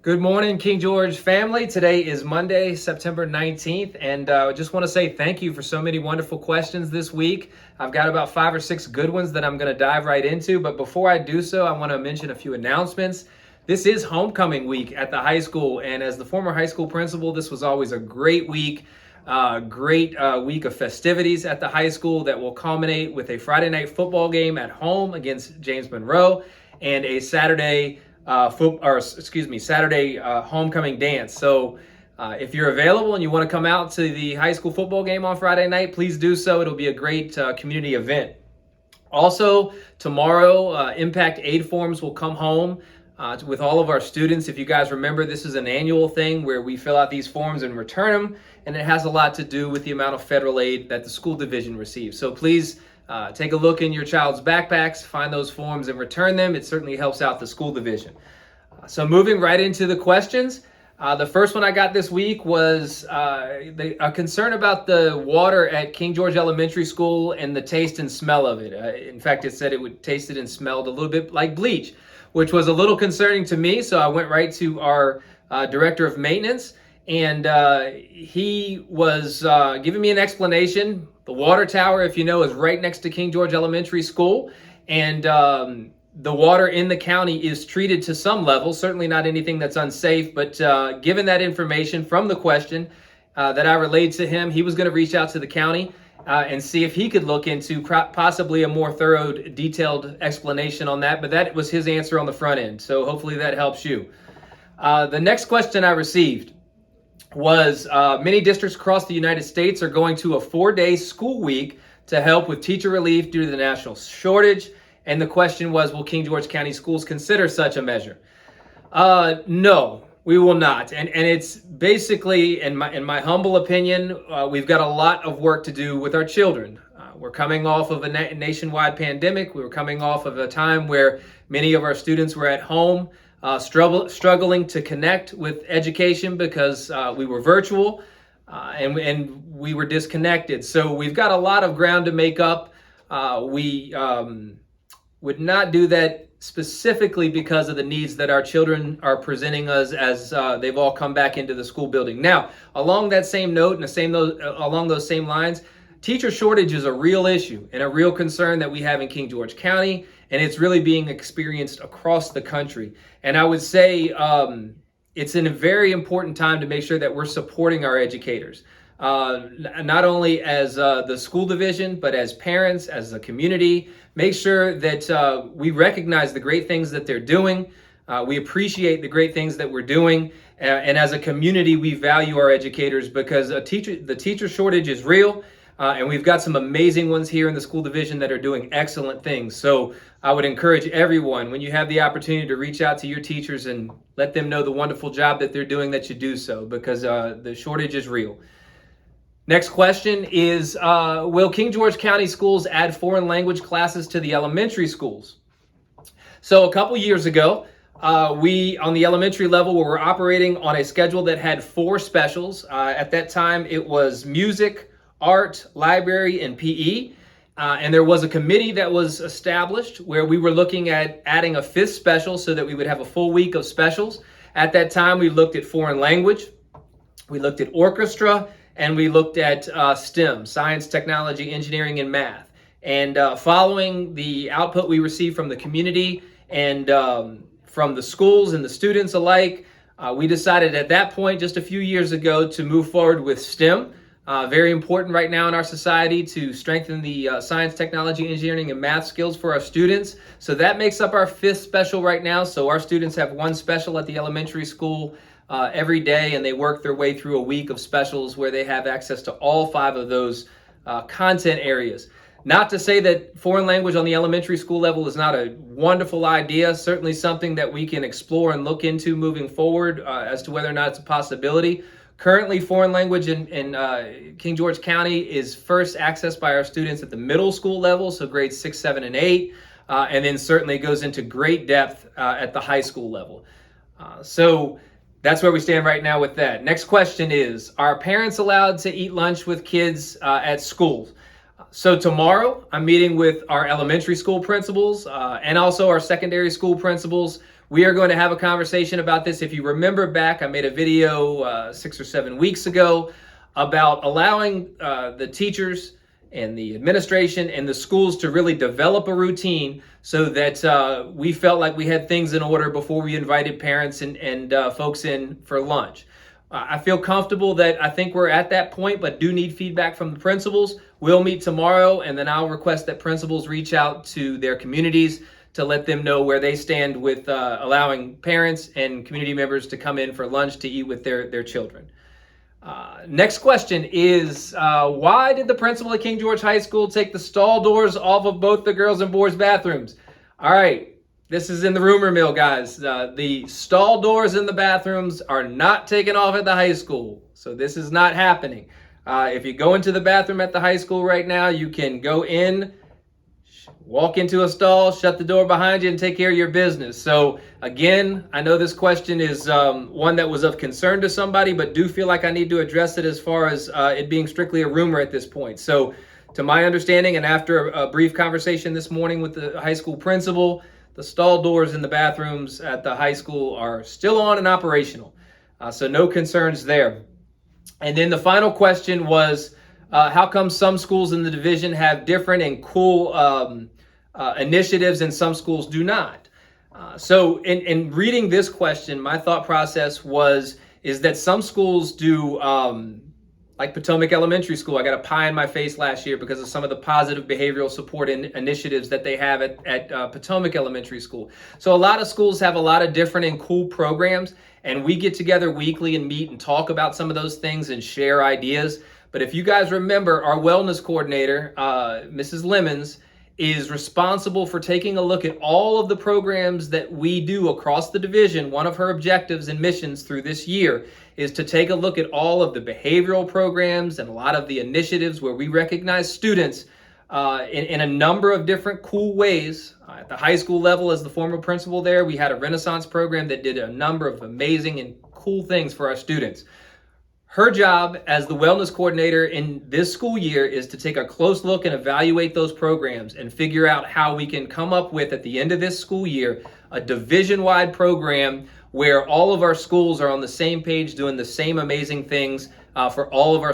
Good morning, King George family. Today is Monday, September 19th, and I just want to say thank you for so many wonderful questions this week. I've got about 5 or 6 good ones that I'm going to dive right into, but before I do so, I want to mention a few announcements. This is homecoming week at the high school, and as the former high school principal, this was always a great week. Great week of festivities at the high school that will culminate with a Friday night football game at home against James Monroe and a Saturday homecoming dance. So if you're available and you want to come out to the high school football game on Friday night, please do so. It'll be a great community event. Also, tomorrow, Impact Aid forms will come home with all of our students. If you guys remember, this is an annual thing where we fill out these forms and return them, and it has a lot to do with the amount of federal aid that the school division receives. So please take a look in your child's backpacks, find those forms and return them. It certainly helps out the school division. So moving right into the questions. The first one I got this week was a concern about the water at King George Elementary School and the taste and smell of it. In fact, it said it would tasted and smelled a little bit like bleach, which was a little concerning to me. So I went right to our director of maintenance, and he was giving me an explanation. The water tower, if you know, is right next to King George Elementary School, and the water in the county is treated to some level, certainly not anything that's unsafe, but given that information from the question that I relayed to him, he was going to reach out to the county and see if he could look into possibly a more thorough, detailed explanation on that, but that was his answer on the front end, so hopefully that helps you. The next question I received was many districts across the United States are going to a 4-day school week to help with teacher relief due to the national shortage. And the question was, will King George County Schools consider such a measure? No, we will not. And it's basically, in my humble opinion, we've got a lot of work to do with our children. We're coming off of a nationwide pandemic. We were coming off of a time where many of our students were at home, struggling to connect with education because we were virtual and we were disconnected. So we've got a lot of ground to make up. We would not do that specifically because of the needs that our children are presenting us as they've all come back into the school building. Now, along that same note and along those same lines, teacher shortage is a real issue and a real concern that we have in King George County, and it's really being experienced across the country. And I would say it's in a very important time to make sure that we're supporting our educators, not only as the school division, but as parents, as a community. Make sure that we recognize the great things that they're doing. We appreciate the great things that we're doing. And as a community, we value our educators because the teacher shortage is real. And we've got some amazing ones here in the school division that are doing excellent things. So I would encourage everyone, when you have the opportunity to reach out to your teachers and let them know the wonderful job that they're doing, that you do so, because the shortage is real. Next question is, will King George County Schools add foreign language classes to the elementary schools? So a couple years ago, we, on the elementary level, were operating on a schedule that had 4 specials. At that time, it was music, art, library, and PE. And there was a committee that was established where we were looking at adding a 5th special so that we would have a full week of specials. At that time, we looked at foreign language, we looked at orchestra, and we looked at STEM, science, technology, engineering, and math. And following the output we received from the community and from the schools and the students alike, we decided at that point, just a few years ago, to move forward with STEM. Very important right now in our society to strengthen the science, technology, engineering, and math skills for our students. So that makes up our 5th special right now. So our students have 1 special at the elementary school every day, and they work their way through a week of specials where they have access to all 5 of those content areas. Not to say that foreign language on the elementary school level is not a wonderful idea, certainly something that we can explore and look into moving forward as to whether or not it's a possibility. Currently, foreign language in King George County is first accessed by our students at the middle school level, so grades 6, 7, and 8, and then certainly goes into great depth at the high school level. So that's where we stand right now with that. Next question is, are parents allowed to eat lunch with kids at schools? So tomorrow, I'm meeting with our elementary school principals and also our secondary school principals. We are going to have a conversation about this. If you remember back, I made a video 6 or 7 weeks ago about allowing the teachers and the administration and the schools to really develop a routine so that we felt like we had things in order before we invited parents and folks in for lunch. I feel comfortable that I think we're at that point, but do need feedback from the principals. We'll meet tomorrow, and then I'll request that principals reach out to their communities to let them know where they stand with allowing parents and community members to come in for lunch to eat with their children. Next question is, why did the principal at King George High School take the stall doors off of both the girls' and boys' bathrooms? All right. This is in the rumor mill, guys. The stall doors in the bathrooms are not taken off at the high school. So this is not happening. If you go into the bathroom at the high school right now, you can go in, walk into a stall, shut the door behind you, and take care of your business. So again, I know this question is one that was of concern to somebody, but do feel like I need to address it as far as it being strictly a rumor at this point. So to my understanding, and after a brief conversation this morning with the high school principal, the stall doors in the bathrooms at the high school are still on and operational. So no concerns there. And then the final question was, how come some schools in the division have different and cool initiatives and some schools do not? So in reading this question, my thought process is that some schools do, like Potomac Elementary School. I got a pie in my face last year because of some of the positive behavioral support initiatives that they have at Potomac Elementary School. So a lot of schools have a lot of different and cool programs, and we get together weekly and meet and talk about some of those things and share ideas. But if you guys remember, our wellness coordinator, Mrs. Lemons, is responsible for taking a look at all of the programs that we do across the division. One of her objectives and missions through this year is to take a look at all of the behavioral programs and a lot of the initiatives where we recognize students in a number of different cool ways. At the high school level, as the former principal there, we had a Renaissance program that did a number of amazing and cool things for our students. Her job as the wellness coordinator in this school year is to take a close look and evaluate those programs and figure out how we can come up with, at the end of this school year, a division-wide program where all of our schools are on the same page doing the same amazing things for all of our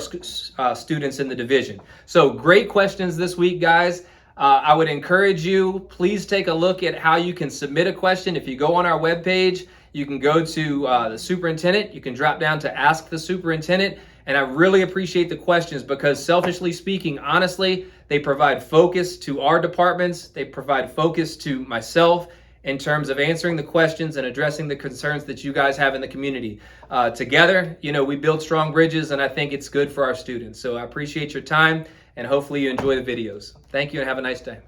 students in the division. So great questions this week, guys. I would encourage you, please take a look at how you can submit a question. If you go on our webpage, you can go to the superintendent. You can drop down to Ask the Superintendent. And I really appreciate the questions because, selfishly speaking, honestly, they provide focus to our departments. They provide focus to myself in terms of answering the questions and addressing the concerns that you guys have in the community. Together, we build strong bridges, and I think it's good for our students. So I appreciate your time, and hopefully you enjoy the videos. Thank you, and have a nice day.